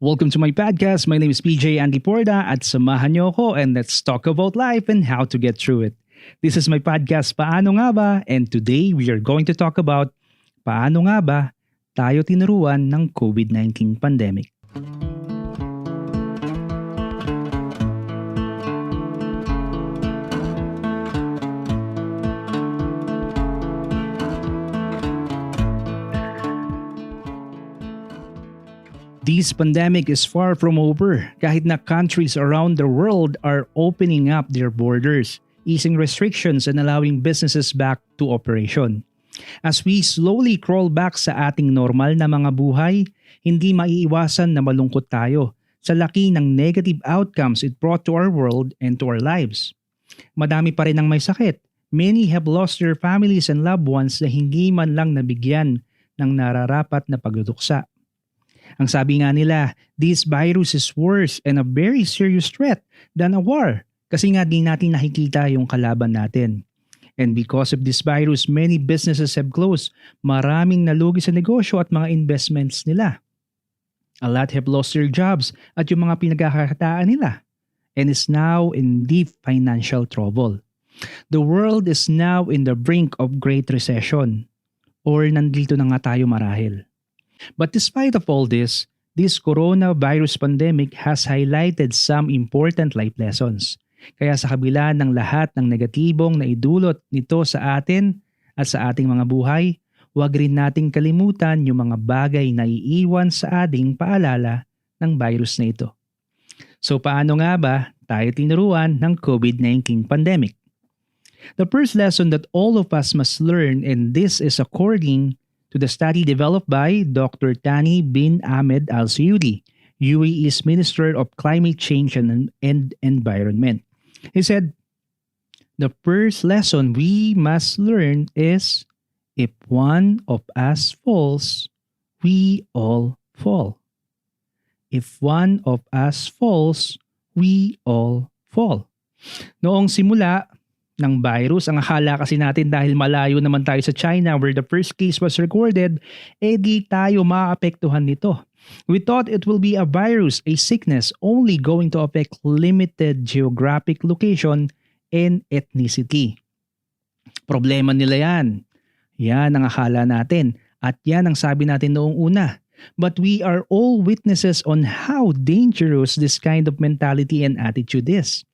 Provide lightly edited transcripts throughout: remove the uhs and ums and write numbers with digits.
Welcome to my podcast. My name is PJ Andy Porda at samahan niyo ako and let's talk about life and how to get through it. This is my podcast, Paano Nga Ba? And today we are going to talk about paano nga ba tayo tinuruan ng COVID-19 pandemic. This pandemic is far from over kahit na countries around the world are opening up their borders, easing restrictions and allowing businesses back to operation. As we slowly crawl back sa ating normal na mga buhay, hindi maiiwasan na malungkot tayo sa laki ng negative outcomes it brought to our world and to our lives. Madami pa rin ang may sakit. Many have lost their families and loved ones na hindi man lang nabigyan ng nararapat na pagduduksa. Ang sabi nga nila, this virus is worse and a very serious threat than a war kasi nga di natin nakikita yung kalaban natin. And because of this virus, many businesses have closed. Maraming nalugi sa negosyo at mga investments nila. A lot have lost their jobs at yung mga pinagkakakitaan nila and is now in deep financial trouble. The world is now in the brink of great recession or nandito na nga tayo marahil. But despite of all this coronavirus pandemic has highlighted some important life lessons. Kaya sa kabila ng lahat ng negatibong na idulot nito sa atin at sa ating mga buhay, huwag rin nating kalimutan yung mga bagay na iiwan sa ating paalala ng virus na ito. So paano nga ba tayo tinuruan ng COVID-19 pandemic? The first lesson that all of us must learn, and this is according to the study developed by Dr. Thani bin Ahmed Al Suyudi, UAE's Minister of Climate Change and Environment. He said, the first lesson we must learn is, if one of us falls, we all fall. If one of us falls, we all fall. Noong simula ng virus, ang akala kasi natin dahil malayo naman tayo sa China where the first case was recorded, di tayo maapektuhan nito. We thought it will be a virus, a sickness only going to affect limited geographic location and ethnicity. Problema nila yan. Yan ang akala natin at yan ang sabi natin noong una. But we are all witnesses on how dangerous this kind of mentality and attitude is.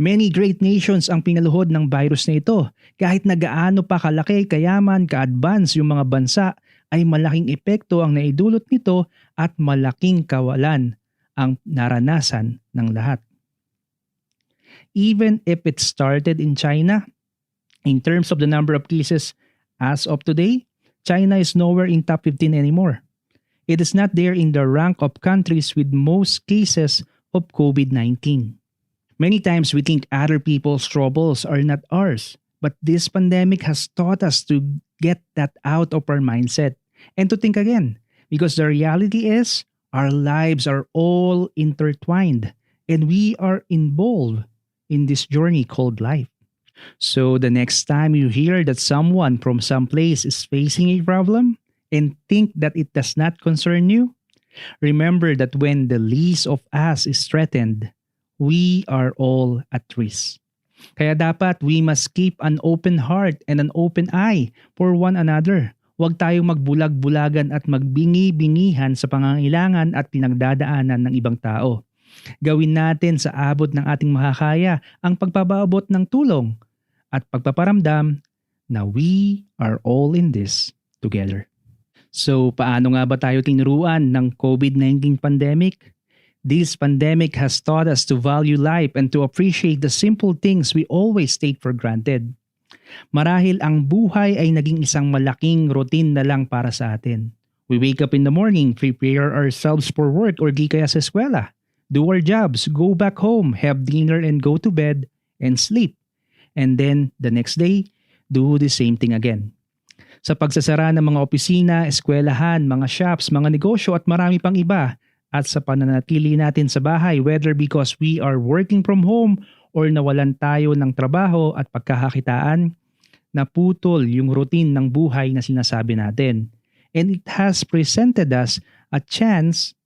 Many great nations ang pinaluhod ng virus na ito. Kahit na gaano pa kalaki, kayaman, ka-advance yung mga bansa, ay malaking epekto ang naidulot nito at malaking kawalan ang naranasan ng lahat. Even if it started in China, in terms of the number of cases as of today, China is nowhere in top 15 anymore. It is not there in the rank of countries with most cases of COVID-19. Many times we think other people's troubles are not ours, but this pandemic has taught us to get that out of our mindset and to think again, because the reality is our lives are all intertwined and we are involved in this journey called life. So the next time you hear that someone from some place is facing a problem and think that it does not concern you, remember that when the least of us is threatened, we are all at risk. Kaya dapat we must keep an open heart and an open eye for one another. Huwag tayong magbulag-bulagan at magbingi-bingihan sa pangangailangan at pinagdadaanan ng ibang tao. Gawin natin sa abot ng ating makakaya ang pagpapaabot ng tulong at pagpaparamdam na we are all in this together. So paano nga ba tayo tinuruan ng COVID-19 pandemic? This pandemic has taught us to value life and to appreciate the simple things we always take for granted. Marahil ang buhay ay naging isang malaking routine na lang para sa atin. We wake up in the morning, prepare ourselves for work or di kaya sa eskwela, do our jobs, go back home, have dinner and go to bed and sleep. And then the next day, do the same thing again. Sa pagsasara ng mga opisina, eskwelahan, mga shops, mga negosyo at marami pang iba, at sa pananatili natin sa bahay, whether because we are working from home or nawalan tayo ng trabaho at pagkakakitaan, naputol yung routine ng buhay na sinasabi natin. And it has presented us a chance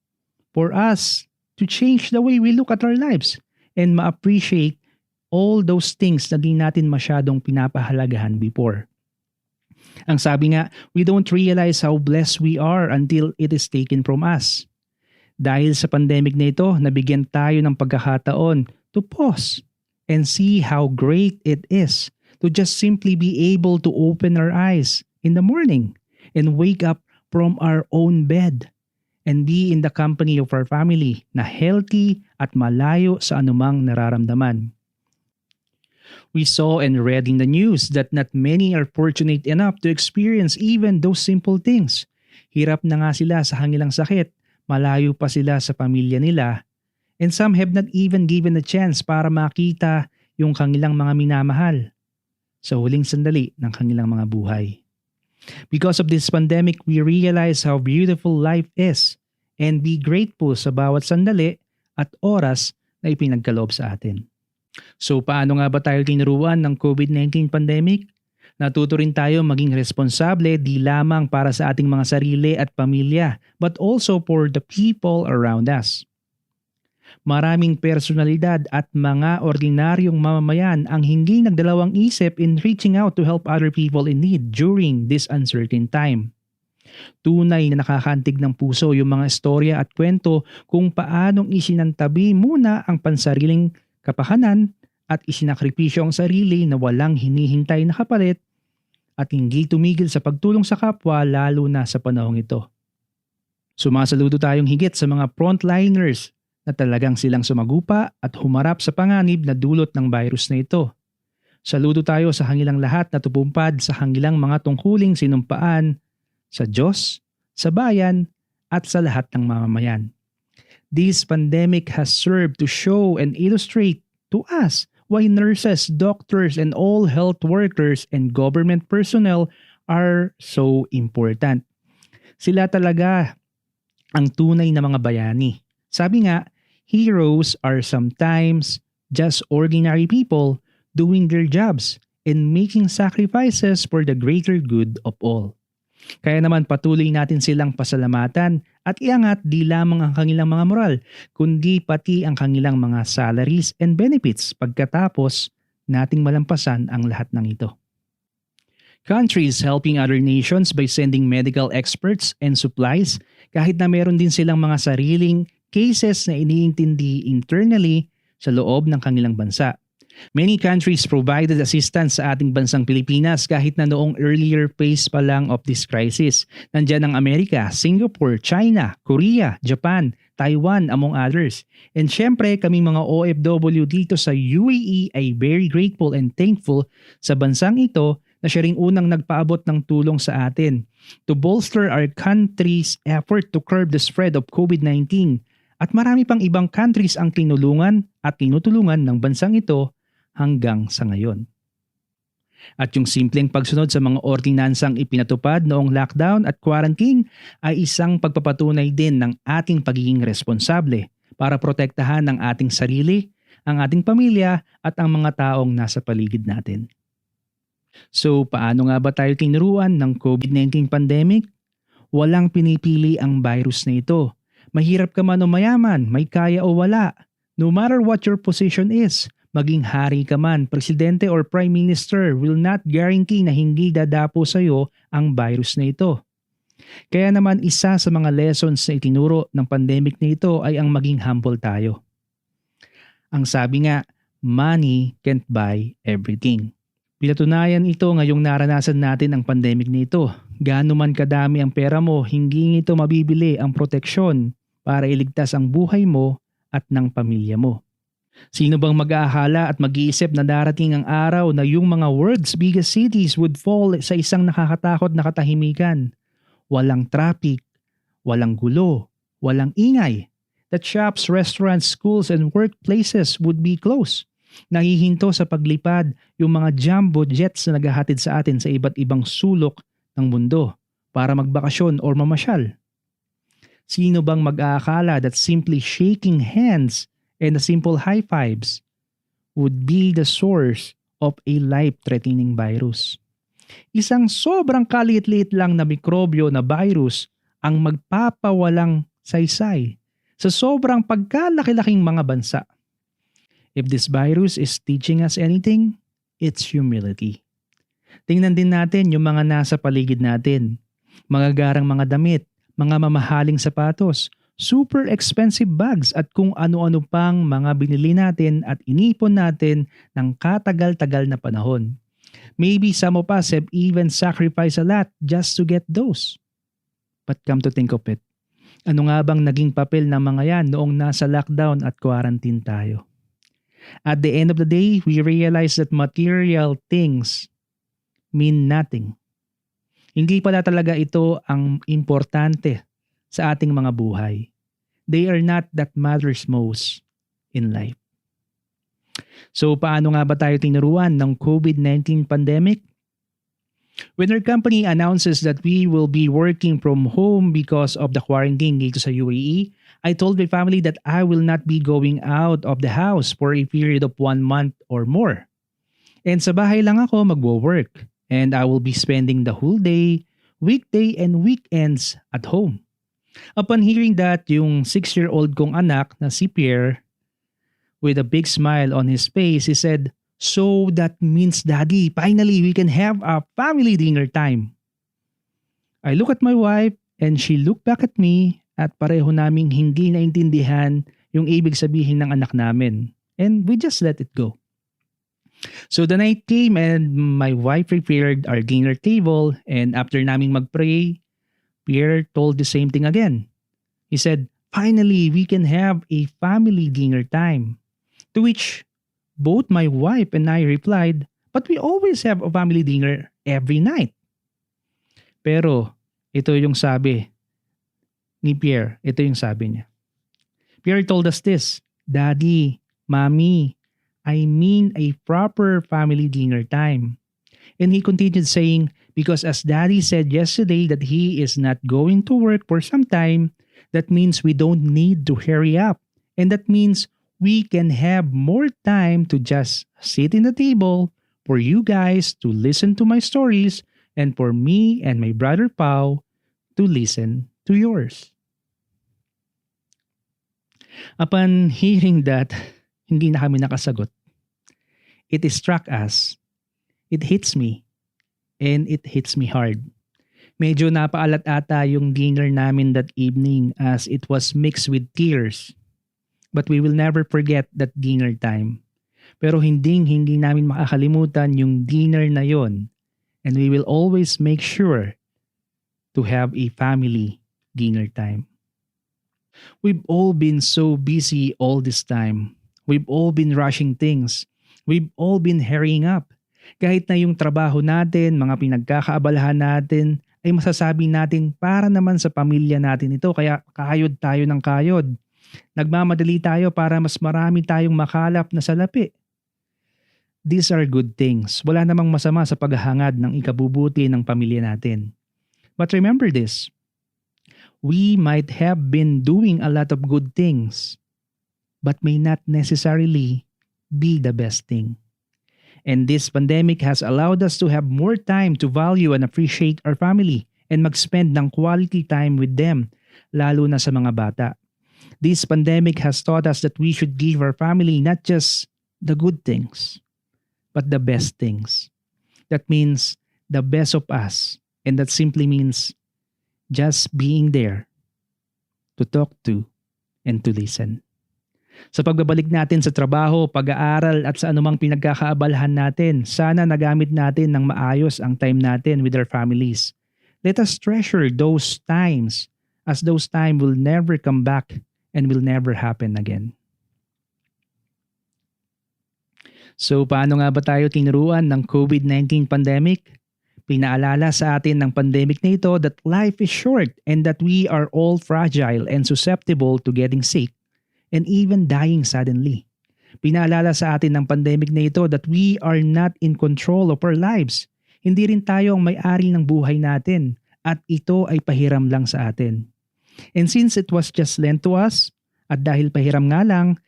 for us to change the way we look at our lives and ma-appreciate all those things na di natin masyadong pinapahalagahan before. Ang sabi nga, we don't realize how blessed we are until it is taken from us. Dahil sa pandemic na ito, nabigyan tayo ng pagkakataon to pause and see how great it is to just simply be able to open our eyes in the morning and wake up from our own bed and be in the company of our family na healthy at malayo sa anumang nararamdaman. We saw and read in the news that not many are fortunate enough to experience even those simple things. Hirap na nga sila sa kanilang sakit, malayo pa sila sa pamilya nila, and some have not even given a chance para makita yung kanilang mga minamahal sa huling sandali ng kanilang mga buhay. Because of this pandemic, we realize how beautiful life is and be grateful sa bawat sandali at oras na ipinagkaloob sa atin. So paano nga ba tayo tinuruan ng COVID-19 pandemic? Natuto rin tayo maging responsable di lamang para sa ating mga sarili at pamilya, but also for the people around us. Maraming personalidad at mga ordinaryong mamamayan ang hindi nagdalawang isip in reaching out to help other people in need during this uncertain time. Tunay na nakakantig ng puso yung mga istorya at kwento kung paanong isinantabi muna ang pansariling kapakanan at isinakripisyo ang sarili na walang hinihintay na kapalit at hindi tumigil sa pagtulong sa kapwa lalo na sa panahong ito. Sumasaludo tayong higit sa mga frontliners na talagang silang sumagupa at humarap sa panganib na dulot ng virus na ito. Saludo tayo sa kanilang lahat na tupumpad sa kanilang mga tungkuling sinumpaan sa Diyos, sa bayan at sa lahat ng mamamayan. This pandemic has served to show and illustrate to us why nurses, doctors, and all health workers and government personnel are so important. Sila talaga ang tunay na mga bayani. Sabi nga, heroes are sometimes just ordinary people doing their jobs and making sacrifices for the greater good of all. Kaya naman patuloy natin silang pasalamatan at iangat di lamang ang kanilang mga moral, kundi pati ang kanilang mga salaries and benefits pagkatapos nating malampasan ang lahat ng ito. Countries helping other nations by sending medical experts and supplies kahit na meron din silang mga sariling cases na iniintindi internally sa loob ng kanilang bansa. Many countries provided assistance sa ating bansang Pilipinas kahit na noong earlier phase pa lang of this crisis. Nandiyan ang Amerika, Singapore, China, Korea, Japan, Taiwan among others. And syempre kaming mga OFW dito sa UAE ay very grateful and thankful sa bansang ito na siya ring unang nagpaabot ng tulong sa atin to bolster our country's effort to curb the spread of COVID-19. At marami pang ibang countries ang tinulungan at tinutulungan ng bansang ito hanggang sa ngayon. At yung simpleng pagsunod sa mga ordinansang ipinatupad noong lockdown at quarantine ay isang pagpapatunay din ng ating pagiging responsable para protektahan ang ating sarili, ang ating pamilya at ang mga taong nasa paligid natin. So paano nga ba tayo tinuruan ng COVID-19 pandemic? Walang pinipili ang virus na ito. Mahirap ka man o mayaman, may kaya o wala. No matter what your position is, maging hari ka man, presidente or prime minister will not guarantee na hindi dadapo sa iyo ang virus na ito. Kaya naman isa sa mga lessons na itinuro ng pandemic na ito ay ang maging humble tayo. Ang sabi nga, money can't buy everything. Pinatunayan ito ngayong naranasan natin ang pandemic na ito. Gaano man kadami ang pera mo, hindi ito mabibili ang proteksyon para iligtas ang buhay mo at ng pamilya mo. Sino bang mag-aahala at mag-iisip na darating ang araw na yung mga world's biggest cities would fall sa isang nakakatakot na katahimikan? Walang traffic, walang gulo, walang ingay. That shops, restaurants, schools, and workplaces would be closed. Nahihinto sa paglipad yung mga jumbo jets na naghahatid sa atin sa iba't ibang sulok ng mundo para magbakasyon or mamasyal. Sino bang mag-aakala that simply shaking hands and the simple high fives would be the source of a life-threatening virus? Isang sobrang kaliit-liit lang na mikrobyo na virus ang magpapawalang saysay sa sobrang pagkalaki-laking mga bansa. If this virus is teaching us anything, it's humility. Tingnan din natin yung mga nasa paligid natin. Magagarang mga damit, mga mamahaling sapatos, super expensive bags at kung ano-ano pang mga binili natin at inipon natin ng katagal-tagal na panahon. Maybe some of us have even sacrificed a lot just to get those. But come to think of it, ano nga bang naging papel ng mga yan noong nasa lockdown at quarantine tayo? At the end of the day, we realize that material things mean nothing. Hindi pala talaga ito ang importante sa ating mga buhay. They are not that matters most in life. So paano nga ba tayo tinuruan ng COVID-19 pandemic? When our company announces that we will be working from home because of the quarantine dito sa UAE, I told my family that I will not be going out of the house for a period of 1 month or more. And sa bahay lang ako magwo-work. And I will be spending the whole day, weekday and weekends at home. Upon hearing that, yung 6-year-old kong anak na si Pierre, with a big smile on his face, he said, "So that means, Daddy, finally we can have a family dinner time." I look at my wife and she looked back at me at pareho naming hindi naintindihan yung ibig sabihin ng anak namin. And we just let it go. So the night came and my wife prepared our dinner table and after naming magpray, Pierre told the same thing again. He said, "Finally, we can have a family dinner time." To which both my wife and I replied, "But we always have a family dinner every night." Pero ito yung sabi ni Pierre, ito yung sabi niya. Pierre told us this, "Daddy, Mommy, I mean a proper family dinner time." And he continued saying, "Because as Daddy said yesterday that he is not going to work for some time, that means we don't need to hurry up. And that means we can have more time to just sit in the table for you guys to listen to my stories and for me and my brother Pau to listen to yours." Upon hearing that, hindi na kami nakasagot. It struck us. It hits me. And it hits me hard. Medyo napaalat ata yung dinner namin that evening as it was mixed with tears. But we will never forget that dinner time. Pero hindi namin makakalimutan yung dinner na yon. And we will always make sure to have a family dinner time. We've all been so busy all this time. We've all been rushing things. We've all been hurrying up. Kahit na yung trabaho natin, mga pinagkakaabalahan natin, ay masasabi natin para naman sa pamilya natin ito. Kaya kayod tayo ng kayod. Nagmamadali tayo para mas marami tayong makalap na salapi. These are good things. Wala namang masama sa paghahangad ng ikabubuti ng pamilya natin. But remember this. We might have been doing a lot of good things, but may not necessarily be the best thing. And this pandemic has allowed us to have more time to value and appreciate our family and mag-spend ng quality time with them, lalo na sa mga bata. This pandemic has taught us that we should give our family not just the good things, but the best things. That means the best of us, and that simply means just being there to talk to and to listen. Sa pagbabalik natin sa trabaho, pag-aaral at sa anumang pinagkakaabalahan natin, sana nagamit natin ng maayos ang time natin with our families. Let us treasure those times as those times will never come back and will never happen again. So paano nga ba tayo tinuruan ng COVID-19 pandemic? Pinaalala sa atin ng pandemic na ito that life is short and that we are all fragile and susceptible to getting sick and even dying suddenly. Pinaalala sa atin ng pandemic na ito that we are not in control of our lives. Hindi rin tayo ang may-ari ng buhay natin at ito ay pahiram lang sa atin. And since it was just lent to us at dahil pahiram nga lang,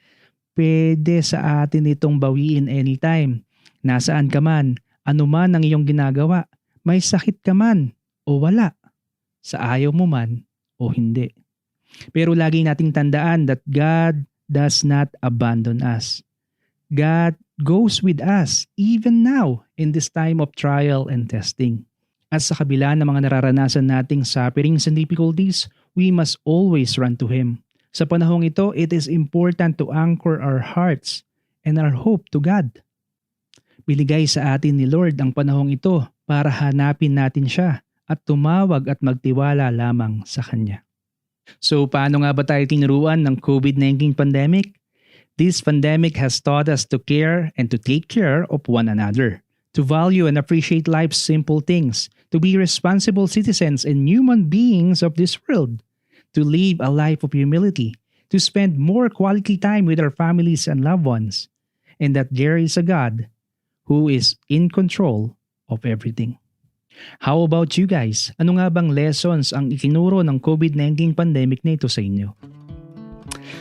pwede sa atin itong bawiin anytime. Nasaan ka man, anuman ang iyong ginagawa, may sakit ka man o wala, sa ayaw mo man o hindi. Pero lagi nating tandaan that God does not abandon us. God goes with us even now in this time of trial and testing. At sa kabila ng mga nararanasan nating sufferings and difficulties, we must always run to Him. Sa panahong ito, it is important to anchor our hearts and our hope to God. Binigay sa atin ni Lord ang panahong ito para hanapin natin siya at tumawag at magtiwala lamang sa Kanya. So paano nga ba tayo tinuruan ng COVID-19 pandemic? This pandemic has taught us to care and to take care of one another, to value and appreciate life's simple things, to be responsible citizens and human beings of this world, to live a life of humility, to spend more quality time with our families and loved ones, and that there is a God who is in control of everything. How about you guys? Ano nga bang lessons ang itinuro ng COVID-19 pandemic na ito sa inyo?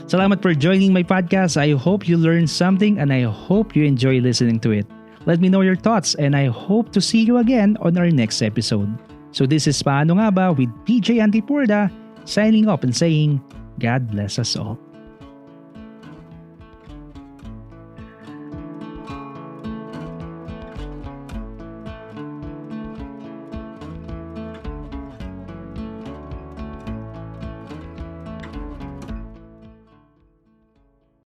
Salamat for joining my podcast. I hope you learned something and I hope you enjoy listening to it. Let me know your thoughts and I hope to see you again on our next episode. So this is Paano Nga Ba with PJ Antiporda signing off and saying, God bless us all.